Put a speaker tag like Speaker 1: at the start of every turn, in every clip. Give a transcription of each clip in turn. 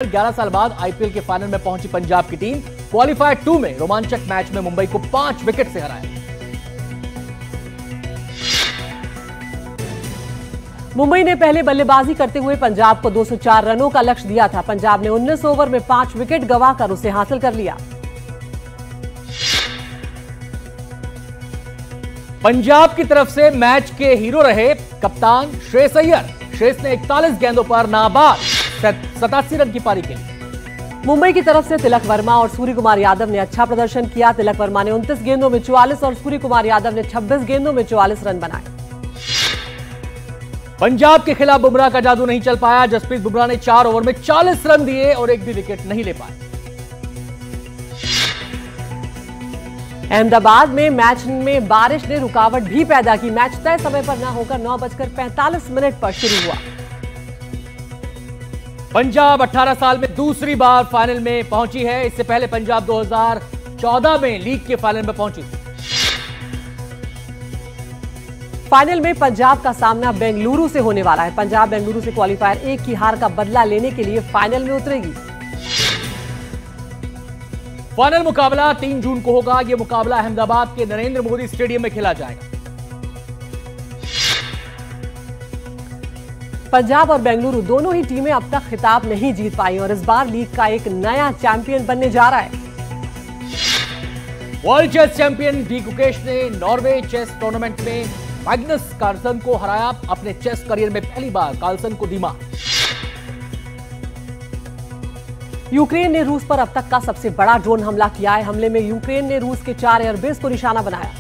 Speaker 1: 11 साल बाद आईपीएल के फाइनल में पहुंची पंजाब की टीम क्वालीफायर 2 में रोमांचक मैच में मुंबई को 5 विकेट से हराया।
Speaker 2: मुंबई ने पहले बल्लेबाजी करते हुए पंजाब को 204 रनों का लक्ष्य दिया था। पंजाब ने 19 ओवर में 5 विकेट गंवाकर उसे हासिल कर लिया।
Speaker 1: पंजाब की तरफ से मैच के हीरो रहे कप्तान श्रेयस अय्यर। श्रेयस ने 41 गेंदों पर नाबाद 87 रन की पारी खेली।
Speaker 2: मुंबई की तरफ से तिलक वर्मा और सूर्य कुमार यादव ने अच्छा प्रदर्शन किया। तिलक वर्मा ने 29 गेंदों में 44 और सूर्य कुमार यादव ने 26 गेंदों में 44 रन बनाए।
Speaker 1: पंजाब के खिलाफ बुमराह का जादू नहीं चल पाया। जसप्रीत बुमराह ने 4 ओवर में 40 रन दिए और एक भी विकेट नहीं ले पाए।
Speaker 2: अहमदाबाद में मैच में बारिश ने रुकावट भी पैदा की। मैच तय समय पर न होकर 9:45 पर शुरू हुआ।
Speaker 1: पंजाब 18 साल में दूसरी बार फाइनल में पहुंची है। इससे पहले पंजाब 2014 में लीग के फाइनल में पहुंची थी।
Speaker 2: फाइनल में पंजाब का सामना बेंगलुरु से होने वाला है। पंजाब बेंगलुरु से क्वालीफायर 1 की हार का बदला लेने के लिए फाइनल में उतरेगी।
Speaker 1: फाइनल मुकाबला 3 जून को होगा। यह मुकाबला अहमदाबाद के नरेंद्र मोदी स्टेडियम में खेला जाएगा।
Speaker 2: पंजाब और बेंगलुरु दोनों ही टीमें अब तक खिताब नहीं जीत पाई और इस बार लीग का एक नया चैंपियन बनने जा रहा है।
Speaker 1: World chess champion D Gukesh ने नॉर्वे चेस टूर्नामेंट में मैग्नस कार्लसन को हराया। अपने चेस करियर में पहली बार कार्लसन को दी मात।
Speaker 2: यूक्रेन ने रूस पर अब तक का सबसे बड़ा ड्रोन हमला किया है। हमले में यूक्रेन ने रूस के 4 एयरबेस को निशाना बनाया।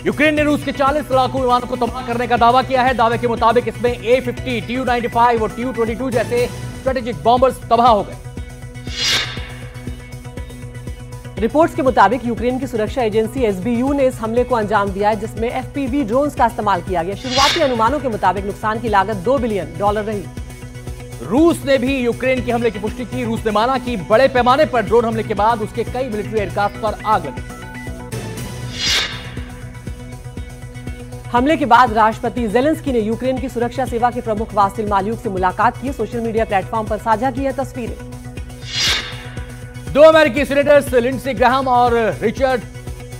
Speaker 1: यूक्रेन ने रूस के 40 लड़ाकू विमानों को तबाह करने का दावा किया है। दावे के मुताबिक इसमें A-50, Tu-95 और Tu-22 जैसे स्ट्रेटेजिक बॉम्बर्स तबाह हो गए।
Speaker 2: रिपोर्ट्स के मुताबिक यूक्रेन की सुरक्षा एजेंसी SBU ने इस हमले को अंजाम दिया है, जिसमें FPV ड्रोन्स का इस्तेमाल किया गया। शुरुआती अनुमानों के मुताबिक नुकसान की लागत $2 बिलियन रही।
Speaker 1: रूस ने भी यूक्रेन के हमले की पुष्टि की। रूस ने माना कि बड़े पैमाने पर ड्रोन हमले के बाद उसके कई मिलिट्री एयरक्राफ्ट पर आग लगी।
Speaker 2: हमले के बाद राष्ट्रपति जेलेंस्की ने यूक्रेन की सुरक्षा सेवा के प्रमुख वासिल माल्युक से मुलाकात की। सोशल मीडिया प्लेटफॉर्म पर साझा की है तस्वीरें।
Speaker 1: 2 अमेरिकी सीनेटर्स लिंडसे ग्राहम और रिचर्ड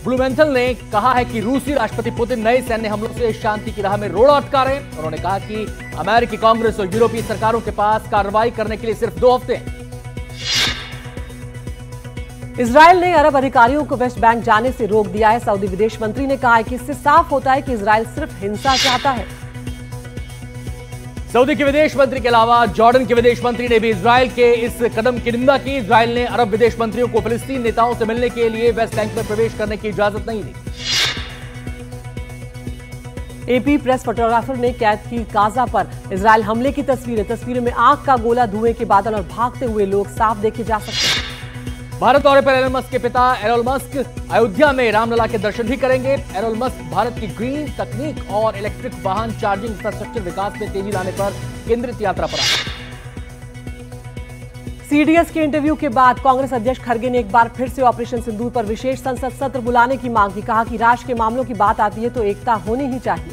Speaker 1: ब्लूमेंथल ने कहा है कि रूसी राष्ट्रपति पुतिन नए सैन्य हमलों से शांति की राह में रोड़ा अटका रहे हैं। उन्होंने कहा कि अमेरिकी कांग्रेस और यूरोपीय सरकारों के पास कार्रवाई करने के लिए सिर्फ 2 हफ्ते हैं।
Speaker 2: इजरायल ने अरब अधिकारियों को वेस्ट बैंक जाने से रोक दिया है। सऊदी विदेश मंत्री ने कहा है कि इससे साफ होता है कि इजरायल सिर्फ हिंसा चाहता है।
Speaker 1: सऊदी के विदेश मंत्री के अलावा जॉर्डन के विदेश मंत्री ने भी इजरायल के इस कदम की निंदा की। इजरायल ने अरब विदेश मंत्रियों को फिलिस्तीन नेताओं से मिलने के लिए वेस्ट बैंक में प्रवेश करने की इजाजत नहीं दी।
Speaker 2: AP प्रेस फोटोग्राफर ने कैद की गाजा पर इजरायल हमले की तस्वीरें में आग का गोला, धुएं के बादल और भागते हुए लोग साफ देखे जा सकते हैं।
Speaker 1: भारत दौरे पर एलोन मस्क के पिता एलोन मस्क अयोध्या में रामलला के दर्शन भी करेंगे। एलोन मस्क भारत की ग्रीन तकनीक और इलेक्ट्रिक वाहन चार्जिंग इंफ्रास्ट्रक्चर विकास में तेजी लाने पर केंद्रित यात्रा पर आए।
Speaker 2: CDS के इंटरव्यू के बाद कांग्रेस अध्यक्ष खड़गे ने एक बार फिर से ऑपरेशन सिंदूर पर विशेष संसद सत्र बुलाने की मांग की। कहा कि राष्ट्र के मामलों की बात आती है तो एकता होनी ही चाहिए।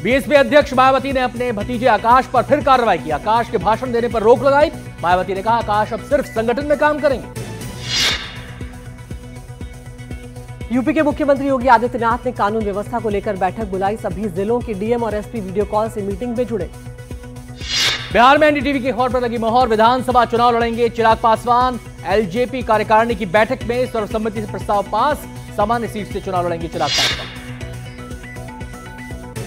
Speaker 1: बीएसपी अध्यक्ष मायावती ने अपने भतीजे आकाश पर फिर कार्रवाई की। आकाश के भाषण देने पर रोक लगाई। मायावती ने कहा आकाश अब सिर्फ संगठन में काम करेंगे।
Speaker 2: यूपी के मुख्यमंत्री योगी आदित्यनाथ ने कानून व्यवस्था को लेकर बैठक बुलाई। सभी जिलों के DM और SP वीडियो कॉल से मीटिंग में जुड़े।
Speaker 1: बिहार में NDTV की खबर पर लगी मोहर। विधानसभा चुनाव लड़ेंगे चिराग पासवान। LJP कार्यकारिणी की बैठक में सर्वसम्मति से प्रस्ताव पास। सामान्य सीट से चुनाव लड़ेंगे चिराग पासवान।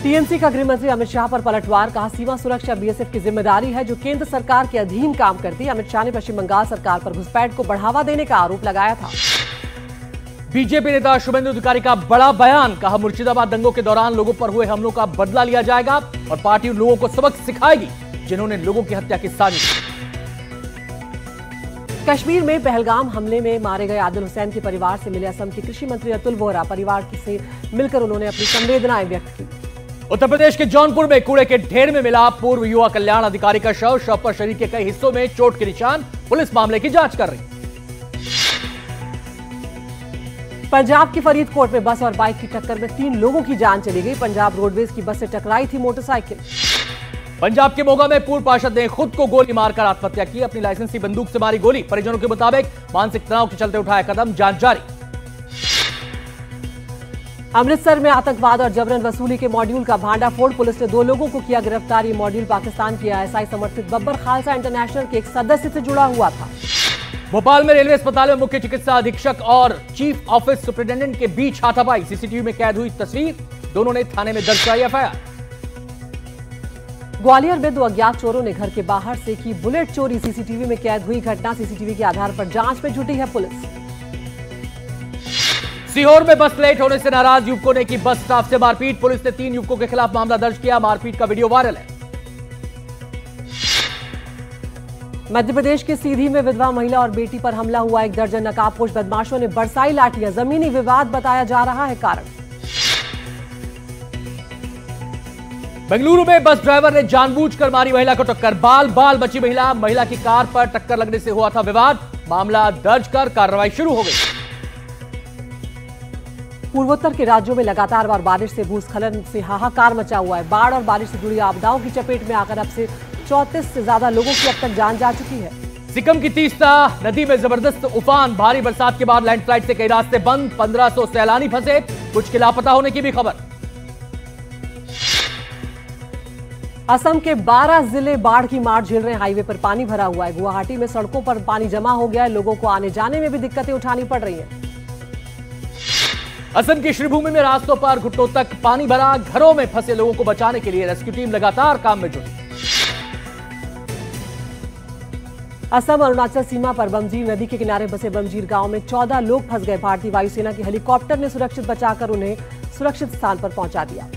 Speaker 1: TMC का गृह मंत्री अमित शाह पर पलटवार। कहा सीमा सुरक्षा BSF की जिम्मेदारी है जो केंद्र सरकार के अधीन काम करती है। अमित शाह ने पश्चिम बंगाल सरकार पर घुसपैठ को बढ़ावा देने का आरोप लगाया था। बीजेपी नेता शुभेंदु अधिकारी का बड़ा बयान। कहा मुर्शिदाबाद दंगों के दौरान लोगों पर हुए हमलों का बदला लिया जाएगा और पार्टी उन लोगों को सबक सिखाएगी जिन्होंने लोगों की हत्या की साजिश की। कश्मीर में पहलगाम हमले में मारे गए आदिल हुसैन के परिवार से मिले असम के कृषि मंत्री अतुल बोहरा। परिवार से मिलकर उन्होंने अपनी संवेदनाएं व्यक्त की। उत्तर प्रदेश के जौनपुर में कूड़े के ढेर में मिला पूर्व युवा कल्याण अधिकारी का शव पर शरीर के कई हिस्सों में चोट के निशान। पुलिस मामले की जांच कर रही। पंजाब की फरीदकोट में बस और बाइक की टक्कर में 3 लोगों की जान चली गई। पंजाब रोडवेज की बस से टकराई थी मोटरसाइकिल।
Speaker 3: पंजाब के मोगा में पूर्व पार्षद ने खुद को गोली मारकर आत्महत्या की। अपनी लाइसेंसी बंदूक से मारी गोली। परिजनों के मुताबिक मानसिक तनाव के चलते उठाया कदम। जांच जारी।
Speaker 2: अमृतसर में आतंकवाद और जबरन वसूली के मॉड्यूल का भांडाफोड़। पुलिस ने 2 लोगों को किया गिरफ्तार। ये मॉड्यूल पाकिस्तान के आईएसआई समर्थित बब्बर खालसा इंटरनेशनल के एक सदस्य से जुड़ा हुआ था।
Speaker 3: भोपाल में रेलवे अस्पताल में मुख्य चिकित्सा अधीक्षक और चीफ ऑफिस सुपरिटेंडेंट के बीच हाथापाई। सीसीटीवी में कैद हुई तस्वीर। दोनों ने थाने में दर्ज कराई एफआईआर।
Speaker 2: ग्वालियर में 2 अज्ञात चोरों ने घर के बाहर से की बुलेट चोरी। सीसीटीवी में कैद हुई घटना। सीसीटीवी के आधार पर जांच में जुटी है पुलिस।
Speaker 3: सीहोर में बस लेट होने से नाराज युवकों ने की बस स्टाफ से मारपीट। पुलिस ने 3 युवकों के खिलाफ मामला दर्ज किया। मारपीट का वीडियो वायरल है।
Speaker 2: मध्य प्रदेश के सीधी में विधवा महिला और बेटी पर हमला हुआ। 1 दर्जन नकाबपोश बदमाशों ने बरसाई लाठियां। जमीनी विवाद बताया जा रहा है कारण।
Speaker 3: बेंगलुरु में बस ड्राइवर ने जानबूझकर मारी महिला को टक्कर। बाल बाल बची महिला की कार पर टक्कर लगने से हुआ था विवाद। मामला दर्ज कर कार्रवाई शुरू हो गई।
Speaker 2: पूर्वोत्तर के राज्यों में लगातार बारिश से भूस्खलन से हाहाकार मचा हुआ है। बाढ़ और बारिश से जुड़ी आपदाओं की चपेट में आकर अब से 34 से ज्यादा लोगों की अब तक जान जा चुकी है।
Speaker 3: सिक्किम की तीस्ता नदी में जबरदस्त उफान। भारी बरसात के बाद लैंडस्लाइड से कई रास्ते बंद। 1500 सैलानी फंसे। कुछ के लापता होने की भी खबर।
Speaker 2: असम के 12 जिले बाढ़ की मार झेल रहे हैं। हाईवे पर पानी भरा हुआ है। गुवाहाटी में सड़कों पर पानी जमा हो गया है। लोगों को आने जाने में भी दिक्कतें उठानी पड़ रही हैं।
Speaker 3: असम की श्रीभूमि में रास्तों पर घुटनों तक पानी भरा। घरों में फंसे लोगों को बचाने के लिए रेस्क्यू टीम लगातार काम में जुटी।
Speaker 2: असम अरुणाचल सीमा पर बमजीर नदी के किनारे बसे बमजीर गांव में 14 लोग फंस गए। भारतीय वायुसेना के हेलीकॉप्टर ने सुरक्षित बचाकर उन्हें सुरक्षित स्थान पर पहुंचा दिया।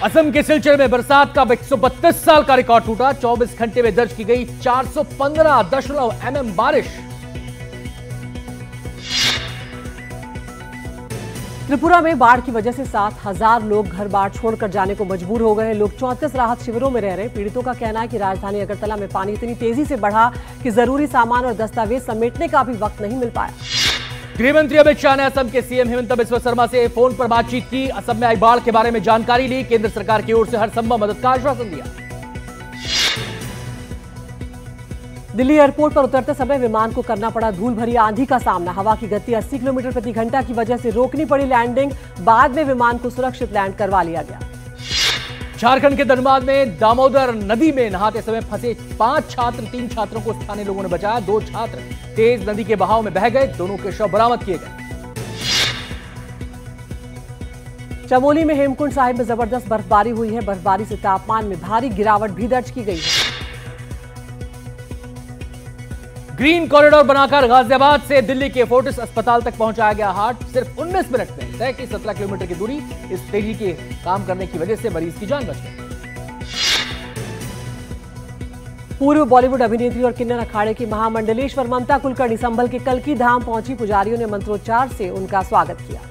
Speaker 3: असम के सिलचर में बरसात का 132 साल का रिकॉर्ड टूटा। 24 घंटे में दर्ज की गई 415.0 mm बारिश।
Speaker 2: त्रिपुरा में बाढ़ की वजह से 7,000 लोग घर बार छोड़कर जाने को मजबूर हो गए। लोग 34 राहत शिविरों में रह रहे हैं। पीड़ितों का कहना है कि राजधानी अगरतला में पानी इतनी तेजी से बढ़ा कि जरूरी सामान और दस्तावेज समेटने का भी वक्त नहीं मिल पाया।
Speaker 3: गृह मंत्री अमित शाह ने असम के सीएम हेमंत बिस्वा शर्मा से फोन पर बातचीत की। असम में आई बाढ़ के बारे में जानकारी ली। केंद्र सरकार की ओर से हर संभव मदद का आश्वासन दिया।
Speaker 2: दिल्ली एयरपोर्ट पर उतरते समय विमान को करना पड़ा धूल भरी आंधी का सामना। हवा की गति 80 किलोमीटर प्रति घंटा की वजह से रोकनी पड़ी लैंडिंग। बाद में विमान को सुरक्षित लैंड करवा लिया गया।
Speaker 3: झारखंड के धनबाद में दामोदर नदी में नहाते समय फंसे 5 छात्र। 3 छात्रों को स्थानीय लोगों ने बचाया। 2 छात्र तेज नदी के बहाव में बह गए। दोनों के शव बरामद किए गए।
Speaker 2: चमोली में हेमकुंड साहिब में जबरदस्त बर्फबारी हुई है। बर्फबारी से तापमान में भारी गिरावट भी दर्ज की गई है।
Speaker 3: ग्रीन कॉरिडोर बनाकर गाजियाबाद से दिल्ली के फोर्टिस अस्पताल तक पहुंचाया गया हार्ट। सिर्फ 19 मिनट में तय की 17 किलोमीटर की दूरी। इस तेजी के काम करने की वजह से मरीज की जान बच गई।
Speaker 2: पूर्व बॉलीवुड अभिनेत्री और किन्नर अखाड़े की महामंडलेश्वर ममता कुलकर्णी संभल के कल्की धाम पहुंची। पुजारियों ने मंत्रोच्चार से उनका स्वागत किया।